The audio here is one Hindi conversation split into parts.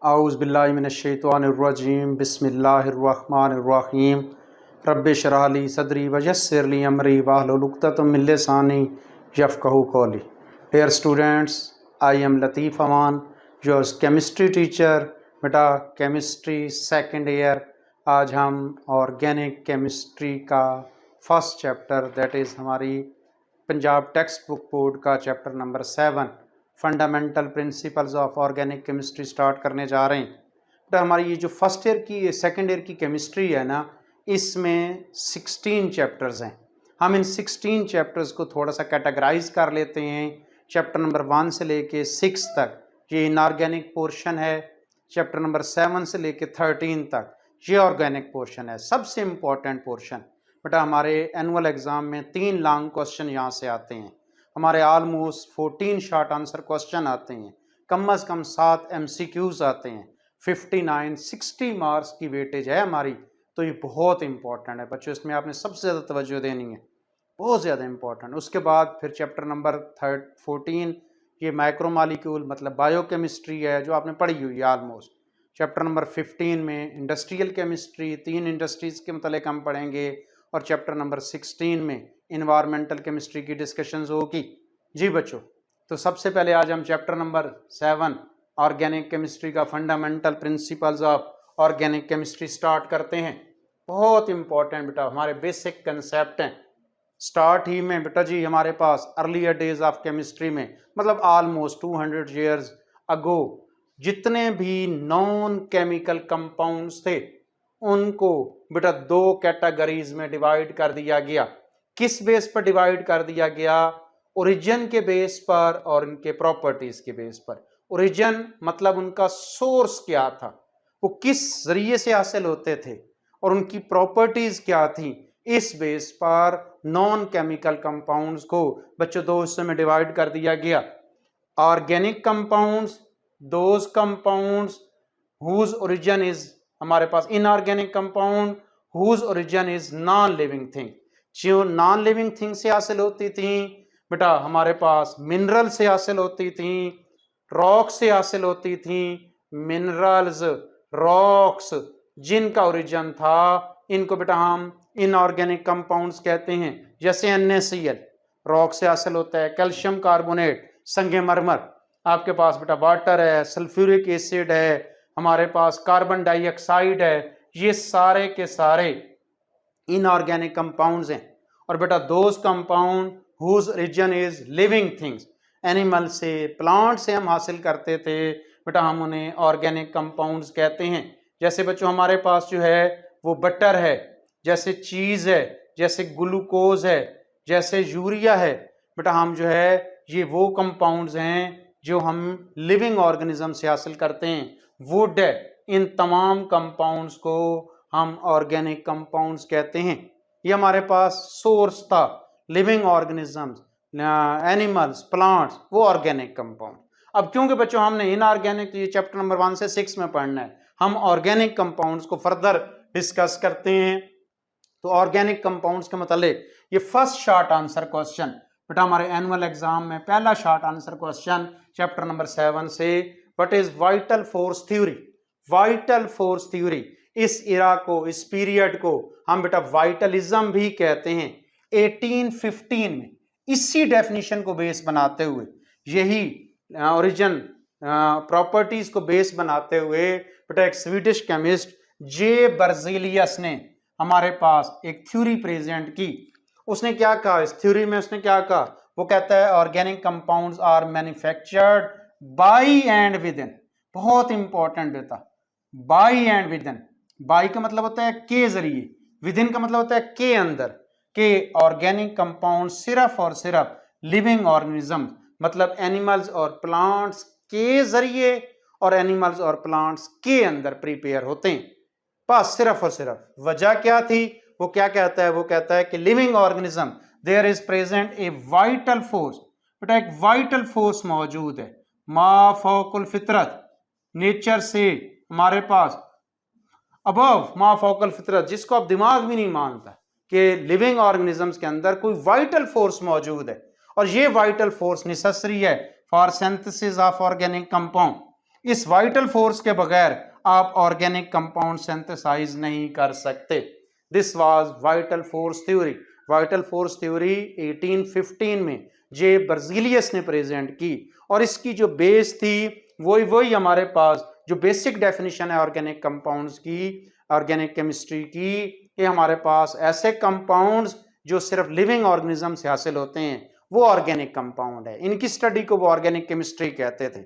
आऊज़बिल्लाहिमिनश्शैतानिर्रजीम बिस्मिल्लाहिर्रहमानिर्रहीम रब्बि इश्रह ली सदरी वयस्सिर ली अमरी वाहलुल उक़दतम मिन लिसानी यफ़क़हू क़ौली। Dear students, I am Latif Aman, your chemistry teacher. बेटा केमिस्ट्री सेकंड ईयर। आज हम ऑर्गेनिक केमिस्ट्री का फर्स्ट चैप्टर दैट इज़ हमारी पंजाब टेक्स्ट बुक बोर्ड का chapter number 7 fundamental principles of organic chemistry start करने जा रहे हैं। तो हमारी ये जो फर्स्ट ईयर की सेकंड ईयर की केमिस्ट्री है ना, इसमें 16 चैप्टर्स हैं। हम इन 16 चैप्टर्स को थोड़ा सा कैटेगराइज कर लेते हैं। चैप्टर नंबर 1 से लेके 6 तक ये इनऑर्गेनिक पोर्शन है। चैप्टर नंबर 7 से लेके 13 तक ये ऑर्गेनिक पोर्शन है, सबसे इम्पोर्टेंट पोर्शन। बेटा हमारे एनुअल एग्जाम में 3 लॉन्ग क्वेश्चन यहाँ से आते हैं। हमारे ऑलमोस्ट 14 शॉर्ट आंसर क्वेश्चन आते हैं, कम से कम 7 MCQs आते हैं। 59-60 मार्क्स की वेटेज है हमारी, तो ये बहुत इंपॉर्टेंट है बच्चों। इसमें आपने सबसे ज़्यादा तवज्जो देनी है, बहुत ज़्यादा इंपॉर्टेंट। उसके बाद फिर चैप्टर नंबर 14 ये माइक्रोमॉलिक्यूल मतलब बायोकेमिस्ट्री है, जो आपने पढ़ी हुई है ऑलमोस्ट। चैप्टर नंबर 15 में इंडस्ट्रियल केमिस्ट्री, 3 इंडस्ट्रीज़ के मतलब हम पढ़ेंगे। और चैप्टर नंबर 16 में इन्वायरमेंटल केमिस्ट्री की डिस्कशंस होगी। जी बच्चों, तो सबसे पहले आज हम चैप्टर नंबर 7 ऑर्गेनिक केमिस्ट्री का fundamental principles of organic chemistry start करते हैं। बहुत इंपॉर्टेंट बेटा, हमारे बेसिक कंसेप्ट हैं। स्टार्ट ही में बेटा जी हमारे पास अर्लियर डेज ऑफ केमिस्ट्री में मतलब ऑलमोस्ट 200 ईयर्स अगो जितने भी नॉन केमिकल कंपाउंड्स थे उनको बेटा 2 कैटेगरीज में डिवाइड कर दिया गया। किस बेस पर डिवाइड कर दिया गया? ओरिजिन के बेस पर और इनके प्रॉपर्टीज के बेस पर। ओरिजिन मतलब उनका सोर्स क्या था, वो किस जरिए से हासिल होते थे, और उनकी प्रॉपर्टीज क्या थी। इस बेस पर नॉन केमिकल कंपाउंड्स को बच्चों 2 हिस्सों में डिवाइड कर दिया गया। Organic compounds, those compounds whose origin is हमारे पास inorganic compound whose origin is non living thing. जो नॉन लिविंग थिंग से हासिल होती थी बेटा हमारे पास मिनरल से हासिल होती थी, रॉक से हासिल होती थी। मिनरल्स, रॉक्स जिनका ओरिजिन था, इनको बेटा हम इनऑर्गेनिक कंपाउंड्स कहते हैं। जैसे NaCl रॉक से हासिल होता है, कैल्शियम कार्बोनेट, संगमरमर, आपके पास बेटा वाटर है, सल्फ्यूरिक एसिड है, हमारे पास कार्बन डाइऑक्साइड है। ये सारे के सारे इनऑर्गेनिक कंपाउंड्स हैं। और बेटा those compound whose origin is living things, animal से, प्लांट से हम हासिल करते थे, बेटा हम उन्हें ऑर्गेनिक कंपाउंड्स कहते हैं। जैसे बच्चों हमारे पास जो है वो बटर है, जैसे चीज़ है, जैसे ग्लूकोज है, जैसे यूरिया है। बेटा हम जो है ये वो कंपाउंड्स हैं जो हम लिविंग ऑर्गेनिज्म से हासिल करते हैं। वुड है, इन तमाम कंपाउंड्स को हम ऑर्गेनिक कंपाउंड्स कहते हैं। ये हमारे पास सोर्स था, लिविंग ऑर्गेनिजम्स, एनिमल्स, प्लांट्स, वो ऑर्गेनिक कंपाउंड। अब क्योंकि बच्चों हमने इनऑर्गेनिक ये चैप्टर नंबर 1 से 6 में पढ़ना है, हम ऑर्गेनिक कंपाउंड्स को फर्दर डिस्कस करते हैं। तो ऑर्गेनिक कंपाउंड्स के मतलब ये फर्स्ट शॉर्ट आंसर क्वेश्चन बेटा हमारे एनुअल एग्जाम में पहला short answer question chapter number 7 से, what is vital force theory. Vital force theory, इस इरा को, इस पीरियड को हम बेटा वाइटलिज्म भी कहते हैं। 1815 में इसी डेफिनेशन को बेस बनाते हुए, यही ओरिजिन प्रॉपर्टीज को बेस बनाते हुए बेटा एक स्वीडिश केमिस्ट जे बर्जीलियस ने हमारे पास एक थ्योरी प्रेजेंट की। उसने क्या कहा इस थ्योरी में? उसने क्या कहा? वो कहता है organic compounds are manufactured by and within. बहुत इंपॉर्टेंट बेटा, by and within. By का मतलब होता है के जरिए, विद इन का मतलब होता है के अंदर। के ऑर्गेनिक कंपाउंड सिर्फ और सिर्फ लिविंग ऑर्गेनिज्म मतलब एनिमल्स और प्लांट्स के जरिए और एनिमल्स और प्लांट्स के अंदर प्रिपेयर होते हैं, बस सिर्फ और सिर्फ। वजह क्या थी? वो क्या कहता है? वो कहता है कि living organism there is present a vital force. बेटा एक वाइटल फोर्स मौजूद है, माफौकुल फितरत, नेचर से हमारे पास अबव माफौकुल फितरत, जिसको आप दिमाग भी नहीं मानता कि लिविंग ऑर्गेनिजम्स के अंदर कोई वाइटल फोर्स मौजूद है। और ये वाइटल फोर्स नेसेसरी है for synthesis of organic compound. इस वाइटल फोर्स के बगैर आप ऑर्गेनिक कंपाउंड सिंथेसाइज नहीं कर सकते। This was vital force theory. Vital force theory 1815 में जे बर्जीलियस ने प्रेजेंट की और इसकी जो बेस थी वही हमारे पास जो बेसिक डेफिनेशन है ऑर्गेनिक कंपाउंड्स की, ऑर्गेनिक केमिस्ट्री की, ये हमारे पास ऐसे कंपाउंड्स जो सिर्फ लिविंग ऑर्गेनिज्म से हासिल होते हैं वो ऑर्गेनिक कंपाउंड है। इनकी स्टडी को वो ऑर्गेनिक केमिस्ट्री कहते थे।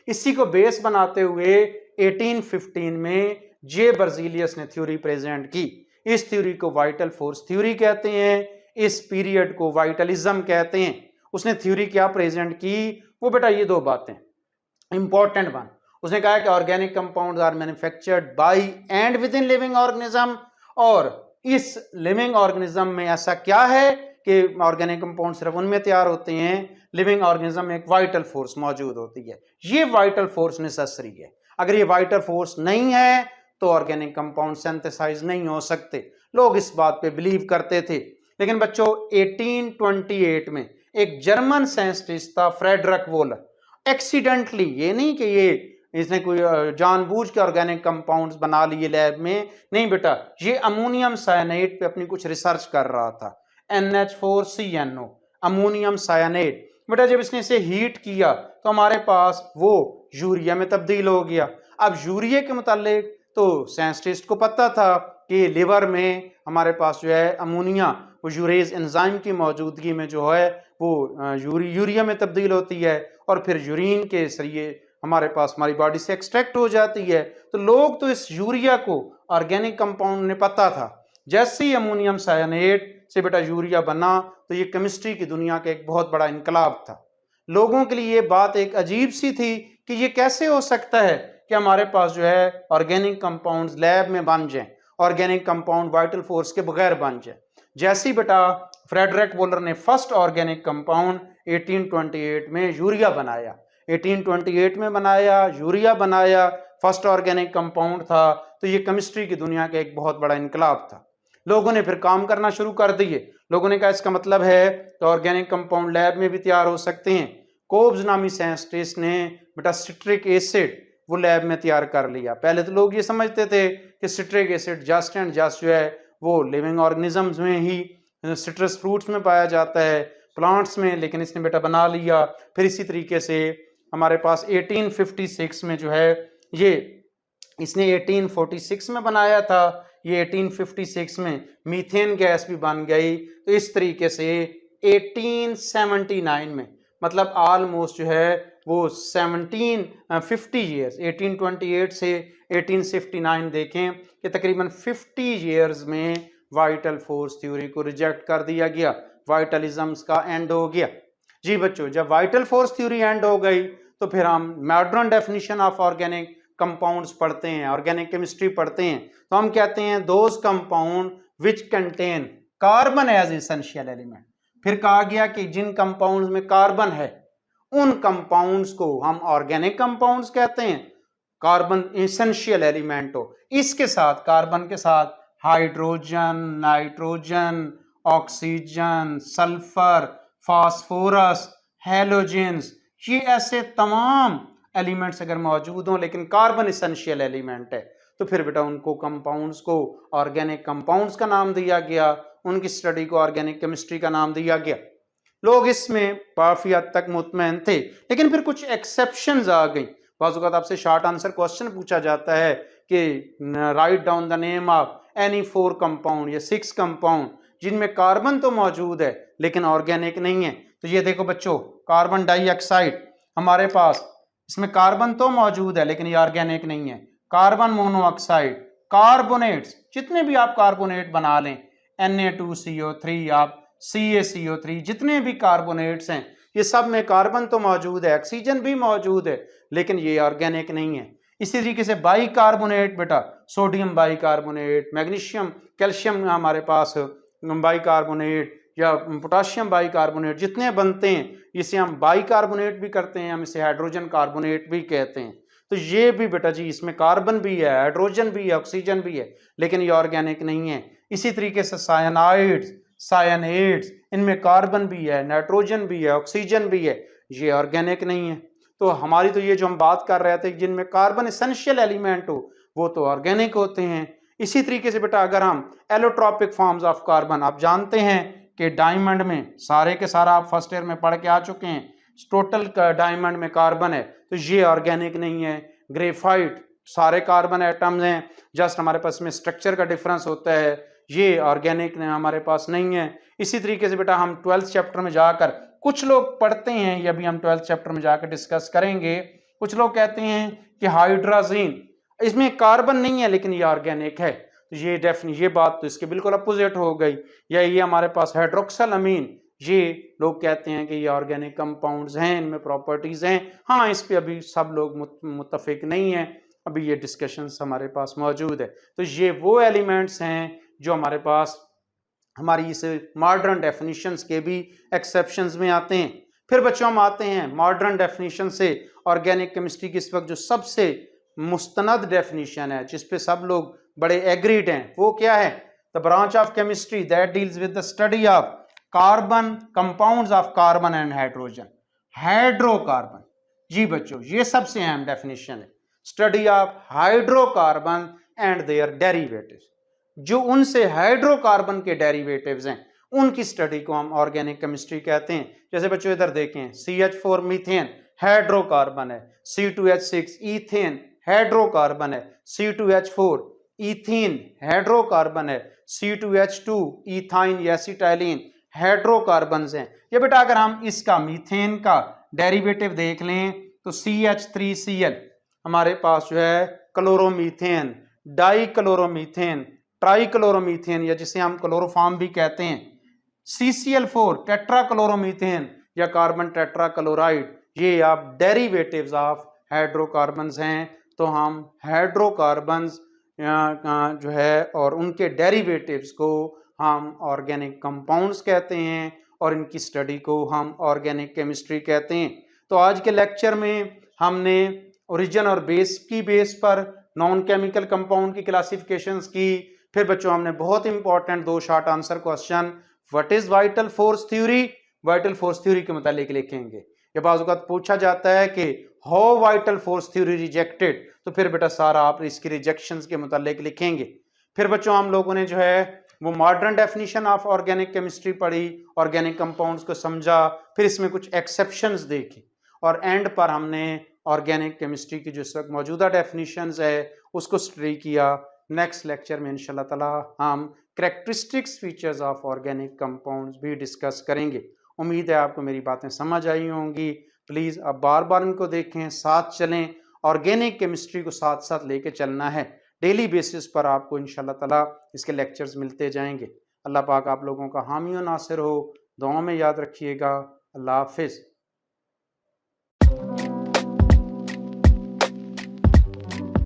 इसी को बेस बनाते हुए 1815 में जे बर्जीलियस ने थ्योरी प्रेजेंट की। इस थ्योरी को वाइटल फोर्स थ्योरी कहते हैं, इस पीरियड को वाइटलिज्म कहते हैं। उसने थ्योरी क्या प्रेजेंट की, वो बेटा ये दो बातें इंपॉर्टेंट वन। उसने कहा कि organic compounds are manufactured by and within living organism, और इस लिविंग ऑर्गेनिज्म में ऐसा क्या है कि ऑर्गेनिक कंपाउंड सिर्फ उनमें तैयार होते हैं, लिविंग ऑर्गेनिज्म में एक वाइटल फोर्स मौजूद होती है। ये वाइटल फोर्स नेसेसरी है। अगर ये वाइटल फोर्स नहीं है तो ऑर्गेनिक कंपाउंड सिंथेसाइज नहीं हो सकते। लोग इस बात पे बिलीव करते थे। लेकिन बच्चों 1828 में एक जर्मन साइंटिस्ट था फ्रेडरिक वोलर, एक्सीडेंटली, ये नहीं कि ये इसने कोई जानबूझ के ऑर्गेनिक कंपाउंड्स बना लिए लैब में, नहीं बेटा, ये अमोनियम साइनाइड पे अपनी कुछ रिसर्च कर रहा था। NH4CNO, ammonium cyanide. बेटा जब इसने इसे हीट किया तो हमारे पास वो यूरिया में तब्दील हो गया। अब यूरिया के मुतालिक तो साइंटिस्ट को पता था कि लिवर में हमारे पास जो है अमोनिया वो यूरेज एंजाइम की मौजूदगी में जो है वो यूरिया में तब्दील होती है और फिर यूरिन के जरिए हमारे पास हमारी बॉडी से एक्सट्रैक्ट हो जाती है। तो लोग तो इस यूरिया को ऑर्गेनिक कंपाउंड ने पता था। जैसे ही अमोनियम साइनाइड से बेटा यूरिया बना तो ये केमिस्ट्री की दुनिया का एक बहुत बड़ा इनकलाब था। लोगों के लिए ये बात एक अजीब सी थी कि ये कैसे हो सकता है कि हमारे पास जो है ऑर्गेनिक कंपाउंड्स लैब में बन जाएं, ऑर्गेनिक कंपाउंड वाइटल फोर्स के बगैर बन जाए। जैसे ही बेटा फ्रेडरिक वोलर ने फर्स्ट ऑर्गेनिक कंपाउंड 1828 में यूरिया बनाया, 1828 में बनाया, यूरिया बनाया, फर्स्ट ऑर्गेनिक कंपाउंड था, तो ये केमिस्ट्री की दुनिया का एक बहुत बड़ा इनकलाब था। लोगों ने फिर काम करना शुरू कर दिए। लोगों ने कहा इसका मतलब है तो ऑर्गेनिक कंपाउंड लैब में भी तैयार हो सकते हैं। कोब्स नामी साइंटिस्ट ने बेटा सिट्रिक एसिड वो लैब में तैयार कर लिया। पहले तो लोग ये समझते थे कि citric acid just and just जो है वो लिविंग ऑर्गेनिजम्स में ही, सिट्रस फ्रूट्स में पाया जाता है, प्लांट्स में, लेकिन इसने बेटा बना लिया। फिर इसी तरीके से हमारे पास 1856 में जो है ये इसने 1846 में बनाया था, ये 1856 में मीथेन गैस भी बन गई। तो इस तरीके से 1879 में, मतलब ऑलमोस्ट जो है वो 1750 ईयर्स, 1828 से 1859 देखें कि तकरीबन 50 ईयर्स में वाइटल फोर्स थ्योरी को रिजेक्ट कर दिया गया, वाइटलिज्म्स का एंड हो गया। जी बच्चों, जब वाइटल फोर्स थ्योरी एंड हो गई तो फिर हम modern definition of organic compounds पढ़ते हैं, ऑर्गेनिक केमिस्ट्री पढ़ते हैं, तो हम कहते हैं those compound which contain carbon as essential element. फिर कहा गया कि जिन कंपाउंड्स में कार्बन है उन कंपाउंड्स को हम ऑर्गेनिक कंपाउंड्स कहते हैं। कार्बन एसेंशियल एलिमेंट हो, इसके साथ कार्बन के साथ hydrogen, nitrogen, oxygen, sulphur, phosphorus, halogens, ये ऐसे तमाम एलिमेंट्स अगर मौजूद हों लेकिन कार्बन एसेंशियल एलिमेंट है तो फिर बेटा उनको कंपाउंड्स को ऑर्गेनिक कंपाउंड्स का नाम दिया गया, उनकी स्टडी को ऑर्गेनिक केमिस्ट्री का नाम दिया गया। लोग इसमें काफी हद तक मुतमईन थे, लेकिन फिर कुछ एक्सेप्शंस आ गई। बाज़ औक़ात आपसे शॉर्ट आंसर क्वेश्चन पूछा जाता है कि write down the name of any 4 compound या 6 कंपाउंड जिनमें कार्बन तो मौजूद है लेकिन ऑर्गेनिक नहीं है। तो ये देखो बच्चों, कार्बन डाइऑक्साइड हमारे पास, इसमें कार्बन तो मौजूद है लेकिन ये ऑर्गेनिक नहीं है। कार्बन मोनोऑक्साइड, कार्बोनेट्स, जितने भी आप कार्बोनेट बना लें, Na2CO3, आप CaCO3, जितने भी कार्बोनेट्स हैं ये सब में कार्बन तो मौजूद है, ऑक्सीजन भी मौजूद है, लेकिन ये ऑर्गेनिक नहीं है। इसी तरीके से बाइकार्बोनेट बेटा, सोडियम बाइकार्बोनेट, मैग्नीशियम, कैल्शियम हमारे पास बाइकार्बोनेट या पोटाशियम बाइकार्बोनेट जितने बनते हैं, इसे हम बाइकार्बोनेट भी करते हैं, हम इसे हाइड्रोजन कार्बोनेट भी कहते हैं। तो ये भी बेटा जी इसमें कार्बन भी है, हाइड्रोजन भी है, ऑक्सीजन भी है, लेकिन ये ऑर्गेनिक नहीं है। इसी तरीके से साइनाइड्स, सायनेट्स, इनमें कार्बन भी है, नाइट्रोजन भी है, ऑक्सीजन भी है, ये ऑर्गेनिक नहीं है। तो हमारी तो ये जो हम बात कर रहे थे जिनमें कार्बन एसेंशियल एलिमेंट हो वो तो ऑर्गेनिक होते हैं। इसी तरीके से बेटा अगर हम एलोट्रॉपिक फॉर्म्स ऑफ कार्बन, आप जानते हैं कि डायमंड में सारे के सारा आप फर्स्ट ईयर में पढ़ के आ चुके हैं, टोटल डायमंड में कार्बन है तो ये ऑर्गेनिक नहीं है। ग्रेफाइट सारे कार्बन एटम्स हैं, जस्ट हमारे पास में स्ट्रक्चर का डिफरेंस होता है, ये ऑर्गेनिक हमारे पास नहीं है। इसी तरीके से बेटा हम 12th चैप्टर में जाकर कुछ लोग पढ़ते हैं, ये अभी हम 12th चैप्टर में जाकर डिस्कस करेंगे, कुछ लोग कहते हैं कि हाइड्रोजन इसमें कार्बन नहीं है लेकिन ये ऑर्गेनिक है, तो ये बात तो इसके बिल्कुल अपोजिट हो गई। या ये हमारे पास हाइड्रोक्सल अमीन, ये लोग कहते हैं कि ये ऑर्गेनिक कंपाउंड्स हैं, इनमें प्रॉपर्टीज हैं। हाँ, इस पे अभी सब लोग मुत्तफिक नहीं है, अभी ये डिस्कशंस हमारे पास मौजूद है। तो ये वो एलिमेंट्स हैं जो हमारे पास हमारी इस मॉडर्न डेफिनेशंस के भी एक्सेप्शंस में आते हैं। फिर बच्चों हम आते हैं मॉडर्न डेफिनेशन से ऑर्गेनिक केमिस्ट्री की इस वक्त जो सबसे मुस्तनद डेफिनेशन है, जिस पे सब लोग बड़े एग्रीड हैं, वो क्या है? The branch of chemistry that deals with the study of carbon compounds of carbon and hydrogen, hydrocarbon. जी बच्चों, ये सबसे अहम डेफिनेशन है, study of hydrocarbon and their derivatives. जो उनसे हाइड्रोकार्बन के डेरिवेटिव्स हैं उनकी स्टडी को हम ऑर्गेनिक केमिस्ट्री कहते हैं। जैसे बच्चों इधर देखें, CH4 मीथेन हाइड्रोकार्बन है, C2H6 ईथेन हाइड्रोकार्बन है, C2H4 ईथीन हाइड्रोकार्बन है, C2H2 इथाइन या एसिटाइलिन हाइड्रोकार्बन हैं। ये बेटा अगर हम इसका मीथेन का डेरिवेटिव देख लें तो CH3Cl हमारे पास जो है क्लोरोमीथेन, डाइक्लोरोमीथेन, ट्राइक्लोरोमीथेन या जिसे हम क्लोरोफॉर्म भी कहते हैं, CCl4 टेट्राक्लोरोमीथेन या कार्बन टेट्राक्लोराइड, ये आप डेरिवेटिव्स ऑफ हाइड्रोकार्बन्स हैं। तो हम हाइड्रोकार्बन्स जो है और उनके डेरिवेटिव्स को हम ऑर्गेनिक कंपाउंड्स कहते हैं और इनकी स्टडी को हम ऑर्गेनिक केमिस्ट्री कहते हैं। तो आज के लेक्चर में हमने ओरिजिन और बेस की बेस पर नॉन केमिकल कंपाउंड की क्लासिफिकेशंस की। फिर बच्चों हमने बहुत important 2 short answer question, what is vital force theory, vital force theory के मुतालिक लिखेंगे। ये बाज़ औक़ात पूछा जाता है कि how vital force theory rejected, तो फिर बेटा सारा आप इसकी रिजेक्शंस के मुतालिक लिखेंगे। फिर बच्चों हम लोगों ने जो है वो modern definition of organic chemistry पढ़ी, ऑर्गेनिक कंपाउंड्स को समझा, फिर इसमें कुछ एक्सेप्शंस देखे और एंड पर हमने ऑर्गेनिक केमिस्ट्री की जो इस वक्त मौजूदा डेफिनेशंस है उसको स्टडी किया। नेक्स्ट लेक्चर में इंशाल्लाह ताला हम characteristics features of organic compounds भी डिस्कस करेंगे। उम्मीद है आपको मेरी बातें समझ आई होंगी। प्लीज़ अब बार बार इनको देखें, साथ चलें, ऑर्गेनिक केमिस्ट्री को साथ साथ लेके चलना है। डेली बेसिस पर आपको इंशाल्लाह ताला इसके लेक्चर्स मिलते जाएंगे। अल्लाह पाक आप लोगों का हामी और नासिर हो, दुआ में याद रखिएगा। अल्लाह हाफिज़।